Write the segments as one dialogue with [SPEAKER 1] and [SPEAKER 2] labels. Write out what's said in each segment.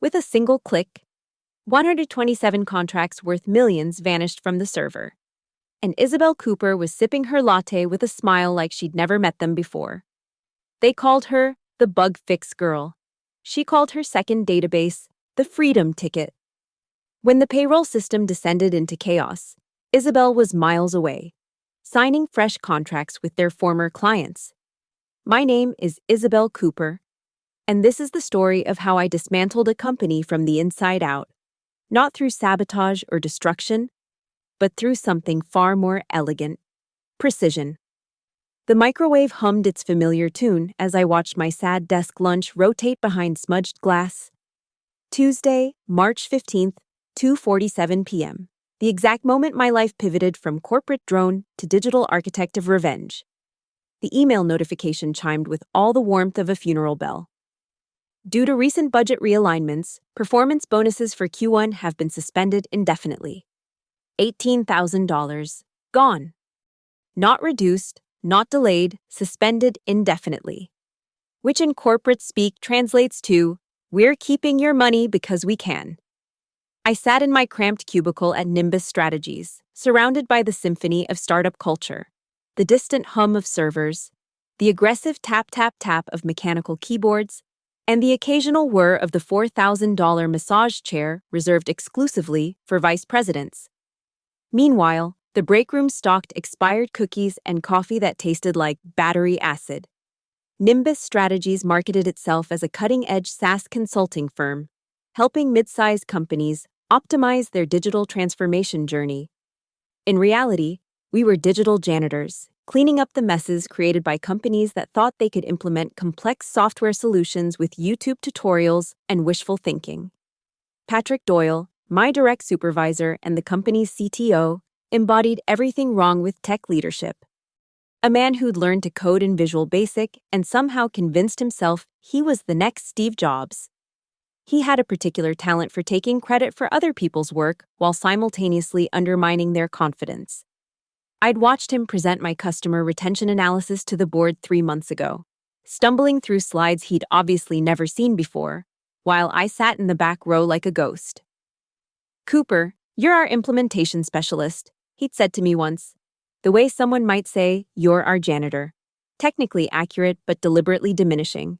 [SPEAKER 1] With a single click, 127 contracts worth millions vanished from the server. And Isabel Cooper was sipping her latte with a smile like she'd never met them before. They called her the bug fix girl. She called her second database the freedom ticket. When the payroll system descended into chaos, Isabel was miles away, signing fresh contracts with their former clients. My name is Isabel Cooper, and this is the story of how I dismantled a company from the inside out, not through sabotage or destruction, but through something far more elegant: precision. The microwave hummed its familiar tune as I watched my sad desk lunch rotate behind smudged glass. Tuesday, March 15th, 2:47 p.m., the exact moment my life pivoted from corporate drone to digital architect of revenge. The email notification chimed with all the warmth of a funeral bell. Due to recent budget realignments, performance bonuses for Q1 have been suspended indefinitely. $18,000. Gone. Not reduced, not delayed, suspended indefinitely. Which in corporate speak translates to, "We're keeping your money because we can." I sat in my cramped cubicle at Nimbus Strategies, surrounded by the symphony of startup culture, the distant hum of servers, the aggressive tap-tap-tap of mechanical keyboards, and the occasional whir of the $4,000 massage chair reserved exclusively for vice presidents. Meanwhile, the break room stocked expired cookies and coffee that tasted like battery acid. Nimbus Strategies marketed itself as a cutting-edge SaaS consulting firm, helping mid-sized companies optimize their digital transformation journey. In reality, we were digital janitors, cleaning up the messes created by companies that thought they could implement complex software solutions with YouTube tutorials and wishful thinking. Patrick Doyle, my direct supervisor and the company's CTO, embodied everything wrong with tech leadership. A man who'd learned to code in Visual Basic and somehow convinced himself he was the next Steve Jobs. He had a particular talent for taking credit for other people's work while simultaneously undermining their confidence. I'd watched him present my customer retention analysis to the board 3 months ago, stumbling through slides he'd obviously never seen before, while I sat in the back row like a ghost. "Cooper, you're our implementation specialist," he'd said to me once. The way someone might say, "You're our janitor." Technically accurate but deliberately diminishing.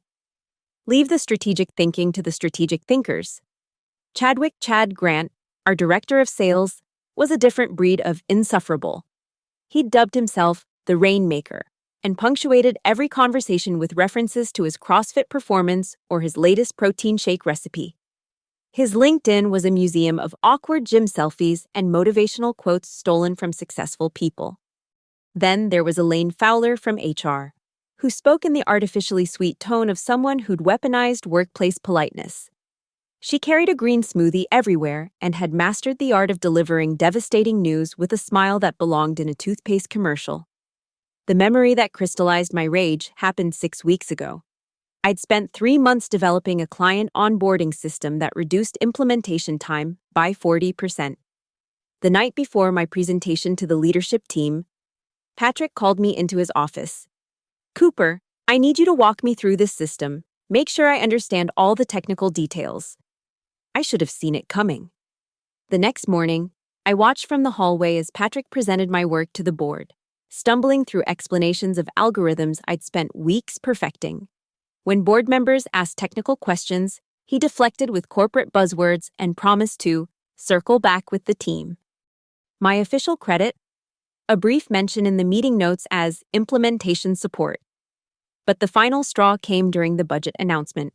[SPEAKER 1] Leave the strategic thinking to the strategic thinkers. Chad Grant, our director of sales, was a different breed of insufferable. He'd dubbed himself the Rainmaker and punctuated every conversation with references to his CrossFit performance or his latest protein shake recipe. His LinkedIn was a museum of awkward gym selfies and motivational quotes stolen from successful people. Then there was Elaine Fowler from HR, who spoke in the artificially sweet tone of someone who'd weaponized workplace politeness. She carried a green smoothie everywhere and had mastered the art of delivering devastating news with a smile that belonged in a toothpaste commercial. The memory that crystallized my rage happened 6 weeks ago. I'd spent 3 months developing a client onboarding system that reduced implementation time by 40%. The night before my presentation to the leadership team, Patrick called me into his office. "Cooper, I need you to walk me through this system. Make sure I understand all the technical details." I should have seen it coming. The next morning, I watched from the hallway as Patrick presented my work to the board, stumbling through explanations of algorithms I'd spent weeks perfecting. When board members asked technical questions, he deflected with corporate buzzwords and promised to circle back with the team. My official credit? A brief mention in the meeting notes as implementation support. But the final straw came during the budget announcement.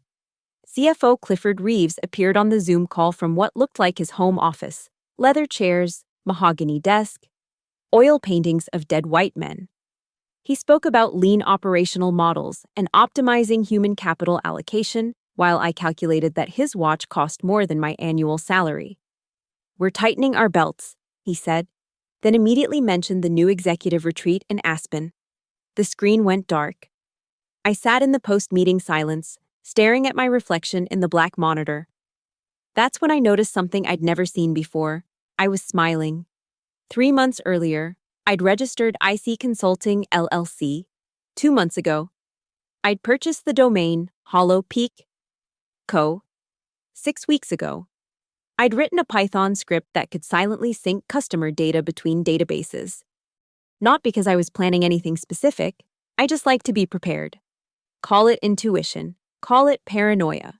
[SPEAKER 1] CFO Clifford Reeves appeared on the Zoom call from what looked like his home office: leather chairs, mahogany desk, oil paintings of dead white men. He spoke about lean operational models and optimizing human capital allocation, while I calculated that his watch cost more than my annual salary. "We're tightening our belts," he said, then immediately mentioned the new executive retreat in Aspen. The screen went dark. I sat in the post-meeting silence, staring at my reflection in the black monitor. That's when I noticed something I'd never seen before. I was smiling. 3 months earlier, I'd registered IC Consulting LLC. 2 months ago, I'd purchased the domain Hollow Peak Co. 6 weeks ago, I'd written a Python script that could silently sync customer data between databases. Not because I was planning anything specific, I just like to be prepared. Call it intuition, call it paranoia.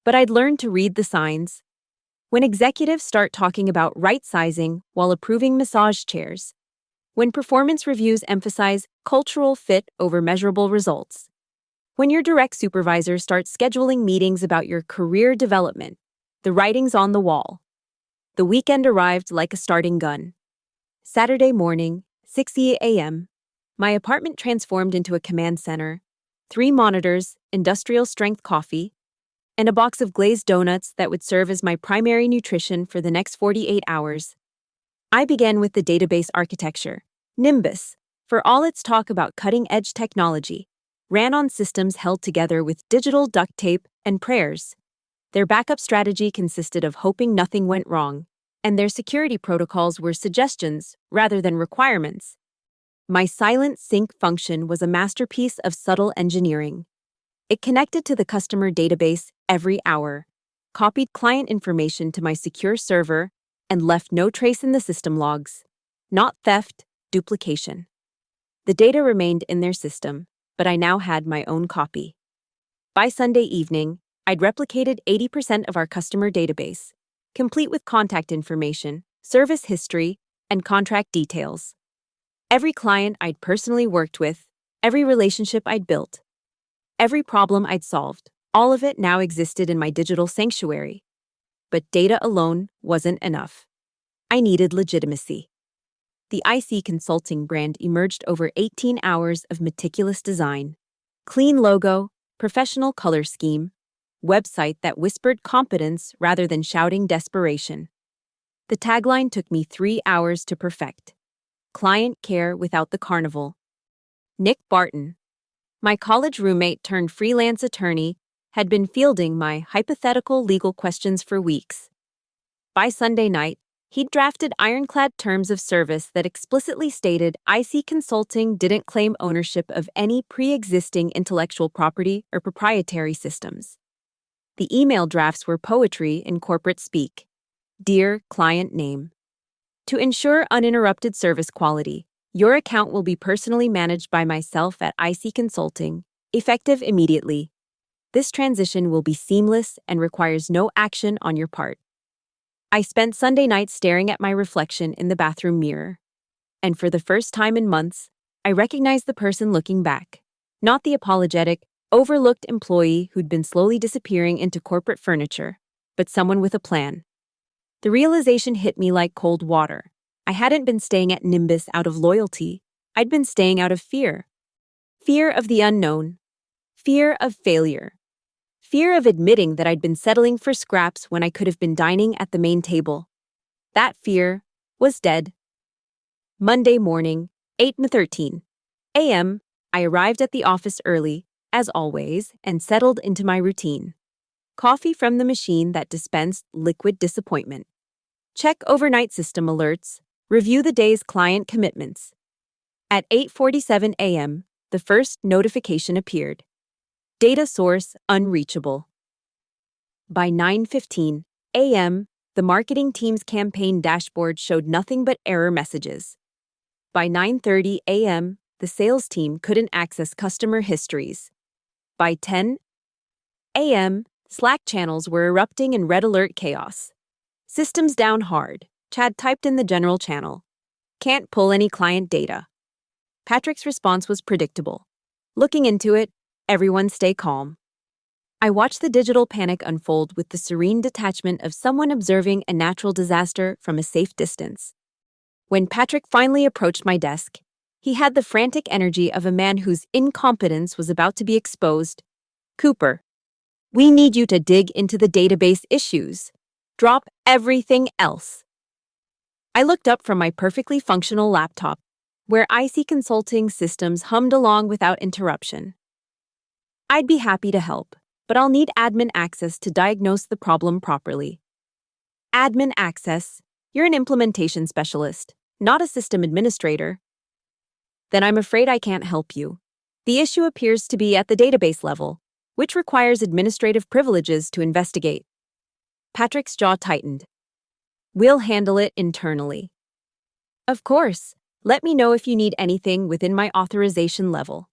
[SPEAKER 1] But I'd learned to read the signs. When executives start talking about right-sizing while approving massage chairs, when performance reviews emphasize cultural fit over measurable results, when your direct supervisor starts scheduling meetings about your career development, the writing's on the wall. The weekend arrived like a starting gun. Saturday morning, 6 a.m., my apartment transformed into a command center, 3 monitors, industrial-strength coffee, and a box of glazed donuts that would serve as my primary nutrition for the next 48 hours. I began with the database architecture. Nimbus, for all its talk about cutting-edge technology, ran on systems held together with digital duct tape and prayers. Their backup strategy consisted of hoping nothing went wrong, and their security protocols were suggestions rather than requirements. My silent sync function was a masterpiece of subtle engineering. It connected to the customer database every hour, copied client information to my secure server, and left no trace in the system logs. Not theft, duplication. The data remained in their system, but I now had my own copy. By Sunday evening, I'd replicated 80% of our customer database, complete with contact information, service history, and contract details. Every client I'd personally worked with, every relationship I'd built, every problem I'd solved, all of it now existed in my digital sanctuary. But data alone wasn't enough. I needed legitimacy. The IC Consulting brand emerged over 18 hours of meticulous design. Clean logo, professional color scheme, website that whispered competence rather than shouting desperation. The tagline took me 3 hours to perfect. Client care without the carnival. Nick Barton, my college roommate turned freelance attorney, had been fielding my hypothetical legal questions for weeks. By Sunday night, he'd drafted ironclad terms of service that explicitly stated IC Consulting didn't claim ownership of any pre-existing intellectual property or proprietary systems. The email drafts were poetry in corporate speak. Dear client name. To ensure uninterrupted service quality, your account will be personally managed by myself at IC Consulting, effective immediately. This transition will be seamless and requires no action on your part. I spent Sunday night staring at my reflection in the bathroom mirror. And for the first time in months, I recognized the person looking back. Not the apologetic, overlooked employee who'd been slowly disappearing into corporate furniture, but someone with a plan. The realization hit me like cold water. I hadn't been staying at Nimbus out of loyalty. I'd been staying out of fear. Fear of the unknown. Fear of failure. Fear of admitting that I'd been settling for scraps when I could have been dining at the main table. That fear was dead. Monday morning, 8:13 a.m., I arrived at the office early, as always, and settled into my routine. Coffee from the machine that dispensed liquid disappointment. Check overnight system alerts. Review the day's client commitments. At 8:47 a.m., the first notification appeared. Data source unreachable. By 9:15 a.m., the marketing team's campaign dashboard showed nothing but error messages. By 9:30 a.m., the sales team couldn't access customer histories. By 10 a.m., Slack channels were erupting in red alert chaos. Systems down hard, Chad typed in the general channel. Can't pull any client data. Patrick's response was predictable. Looking into it, everyone stay calm. I watched the digital panic unfold with the serene detachment of someone observing a natural disaster from a safe distance. When Patrick finally approached my desk, he had the frantic energy of a man whose incompetence was about to be exposed. Cooper, we need you to dig into the database issues. Drop everything else. I looked up from my perfectly functional laptop, where IC Consulting systems hummed along without interruption. I'd be happy to help, but I'll need admin access to diagnose the problem properly. Admin access? You're an implementation specialist, not a system administrator. Then I'm afraid I can't help you. The issue appears to be at the database level, which requires administrative privileges to investigate. Patrick's jaw tightened. We'll handle it internally. Of course. Let me know if you need anything within my authorization level.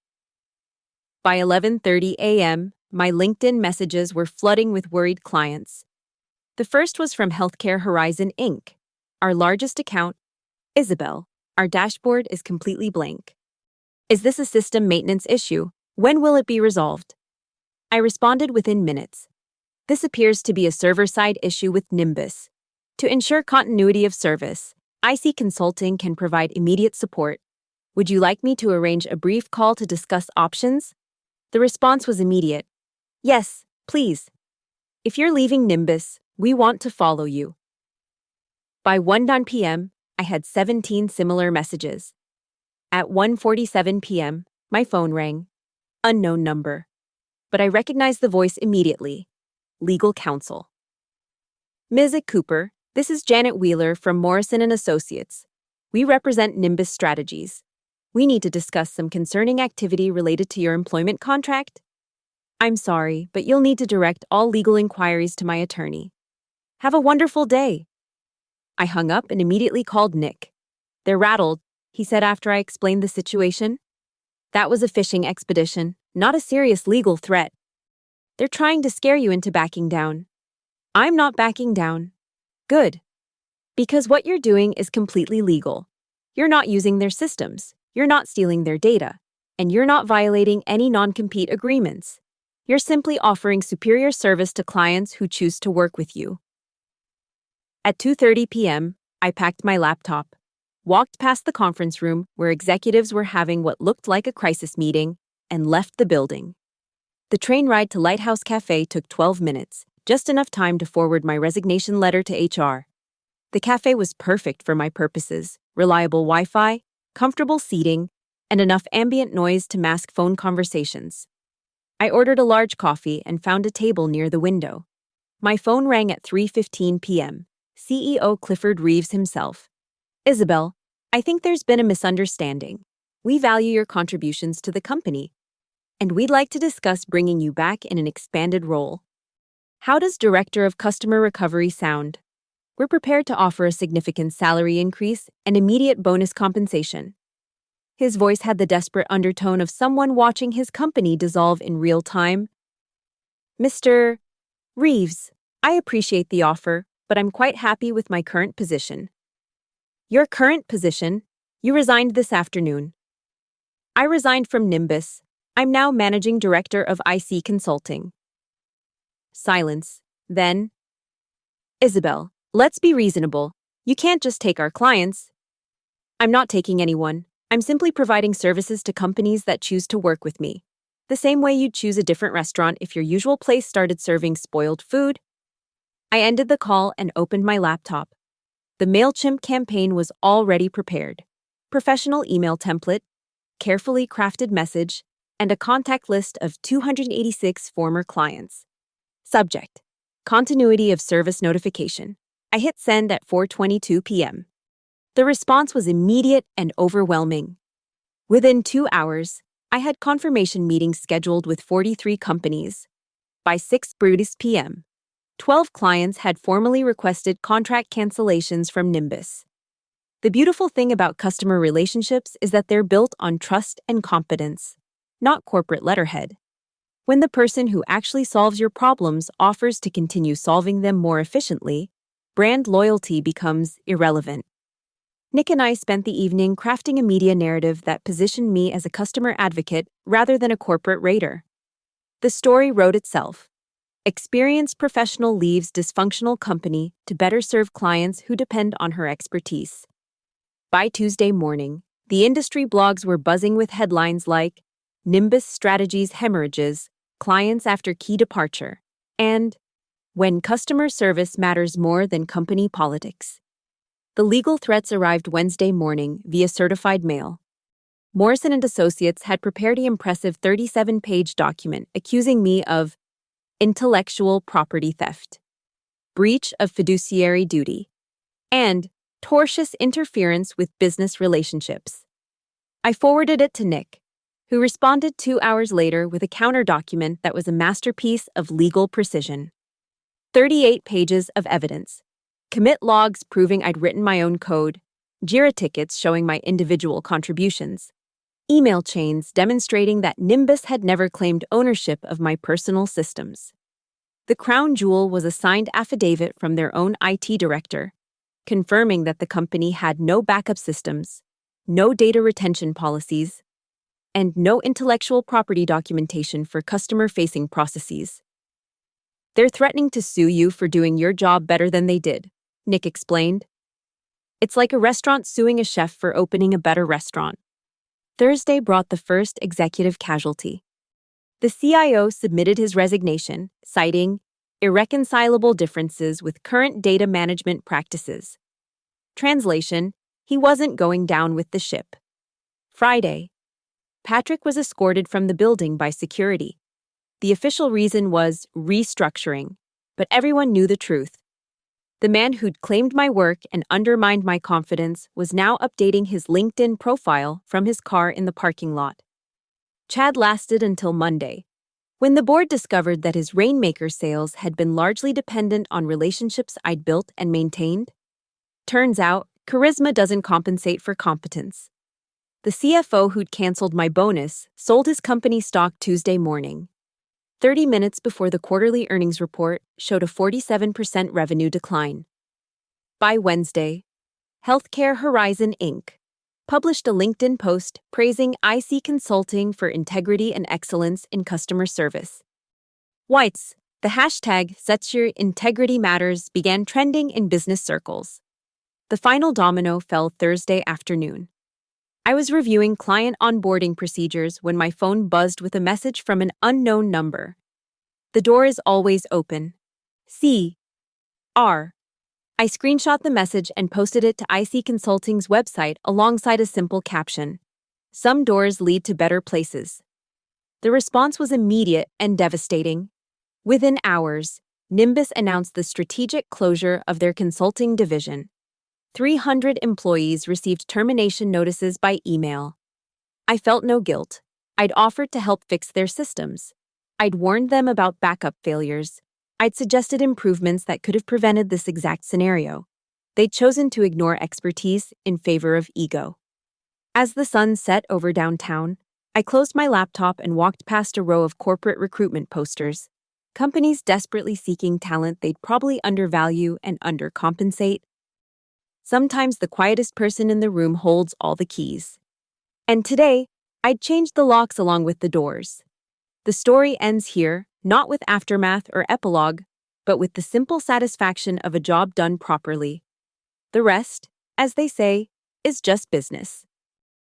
[SPEAKER 1] By 11:30 a.m., my LinkedIn messages were flooding with worried clients. The first was from Healthcare Horizon Inc., our largest account. Isabel, our dashboard is completely blank. Is this a system maintenance issue? When will it be resolved? I responded within minutes. This appears to be a server-side issue with Nimbus. To ensure continuity of service, IC Consulting can provide immediate support. Would you like me to arrange a brief call to discuss options? The response was immediate. Yes, please. If you're leaving Nimbus, we want to follow you. By 1:00 p.m., I had 17 similar messages. At 1:47 p.m., my phone rang. Unknown number. But I recognized the voice immediately. Legal counsel. Ms. Cooper, this is Janet Wheeler from Morrison & Associates. We represent Nimbus Strategies. We need to discuss some concerning activity related to your employment contract. I'm sorry, but you'll need to direct all legal inquiries to my attorney. Have a wonderful day. I hung up and immediately called Nick. They're rattled, he said after I explained the situation. That was a fishing expedition, not a serious legal threat. They're trying to scare you into backing down. I'm not backing down. Good. Because what you're doing is completely legal. You're not using their systems, you're not stealing their data, and you're not violating any non-compete agreements. You're simply offering superior service to clients who choose to work with you. At 2:30 p.m., I packed my laptop, walked past the conference room where executives were having what looked like a crisis meeting, and left the building. The train ride to Lighthouse Cafe took 12 minutes, just enough time to forward my resignation letter to HR. The cafe was perfect for my purposes: reliable Wi-Fi, comfortable seating, and enough ambient noise to mask phone conversations. I ordered a large coffee and found a table near the window. My phone rang at 3:15 p.m. CEO Clifford Reeves himself. Isabel, I think there's been a misunderstanding. We value your contributions to the company, and we'd like to discuss bringing you back in an expanded role. How does Director of Customer Recovery sound? We're prepared to offer a significant salary increase and immediate bonus compensation. His voice had the desperate undertone of someone watching his company dissolve in real time. Mr. Reeves, I appreciate the offer, but I'm quite happy with my current position. Your current position? You resigned this afternoon. I resigned from Nimbus. I'm now Managing Director of IC Consulting. Silence. Then, Isabel, let's be reasonable. You can't just take our clients. I'm not taking anyone. I'm simply providing services to companies that choose to work with me. The same way you'd choose a different restaurant if your usual place started serving spoiled food. I ended the call and opened my laptop. The MailChimp campaign was already prepared. Professional email template, carefully crafted message, and a contact list of 286 former clients. Subject: Continuity of service notification. I hit send at 4:22 p.m. The response was immediate and overwhelming. Within 2 hours, I had confirmation meetings scheduled with 43 companies. By 6:00 p.m., 12 clients had formally requested contract cancellations from Nimbus. The beautiful thing about customer relationships is that they're built on trust and competence, not corporate letterhead. When the person who actually solves your problems offers to continue solving them more efficiently, brand loyalty becomes irrelevant. Nick and I spent the evening crafting a media narrative that positioned me as a customer advocate rather than a corporate raider. The story wrote itself. Experienced professional leaves dysfunctional company to better serve clients who depend on her expertise. By Tuesday morning, the industry blogs were buzzing with headlines like Nimbus Strategies Hemorrhages, Clients After Key Departure, and When Customer Service Matters More Than Company Politics. The legal threats arrived Wednesday morning via certified mail. Morrison & Associates had prepared an impressive 37-page document accusing me of intellectual property theft, breach of fiduciary duty, and tortious interference with business relationships. I forwarded it to Nick, who responded 2 hours later with a counter-document that was a masterpiece of legal precision. 38 pages of evidence. Commit logs proving I'd written my own code. Jira tickets showing my individual contributions. Email chains demonstrating that Nimbus had never claimed ownership of my personal systems. The crown jewel was a signed affidavit from their own IT director, confirming that the company had no backup systems, no data retention policies, and no intellectual property documentation for customer-facing processes. They're threatening to sue you for doing your job better than they did, Nick explained. It's like a restaurant suing a chef for opening a better restaurant. Thursday brought the first executive casualty. The CIO submitted his resignation, citing irreconcilable differences with current data management practices. Translation: he wasn't going down with the ship. Friday, Patrick was escorted from the building by security. The official reason was restructuring, but everyone knew the truth. The man who'd claimed my work and undermined my confidence was now updating his LinkedIn profile from his car in the parking lot. Chad lasted until Monday, when the board discovered that his Rainmaker sales had been largely dependent on relationships I'd built and maintained. Turns out, charisma doesn't compensate for competence. The CFO who'd canceled my bonus sold his company stock Tuesday morning, 30 minutes before the quarterly earnings report showed a 47% revenue decline. By Wednesday, Healthcare Horizon Inc. published a LinkedIn post praising IC Consulting for integrity and excellence in customer service. Whites, the hashtag #SetsYourIntegrityMatters began trending in business circles. The final domino fell Thursday afternoon. I was reviewing client onboarding procedures when my phone buzzed with a message from an unknown number. The door is always open. C.R. I screenshot the message and posted it to IC Consulting's website alongside a simple caption: "Some doors lead to better places." The response was immediate and devastating. Within hours, Nimbus announced the strategic closure of their consulting division. 300 employees received termination notices by email. I felt no guilt. I'd offered to help fix their systems. I'd warned them about backup failures. I'd suggested improvements that could have prevented this exact scenario. They'd chosen to ignore expertise in favor of ego. As the sun set over downtown, I closed my laptop and walked past a row of corporate recruitment posters, companies desperately seeking talent they'd probably undervalue and undercompensate. Sometimes the quietest person in the room holds all the keys. And today, I'd changed the locks along with the doors. The story ends here, not with aftermath or epilogue, but with the simple satisfaction of a job done properly. The rest, as they say, is just business.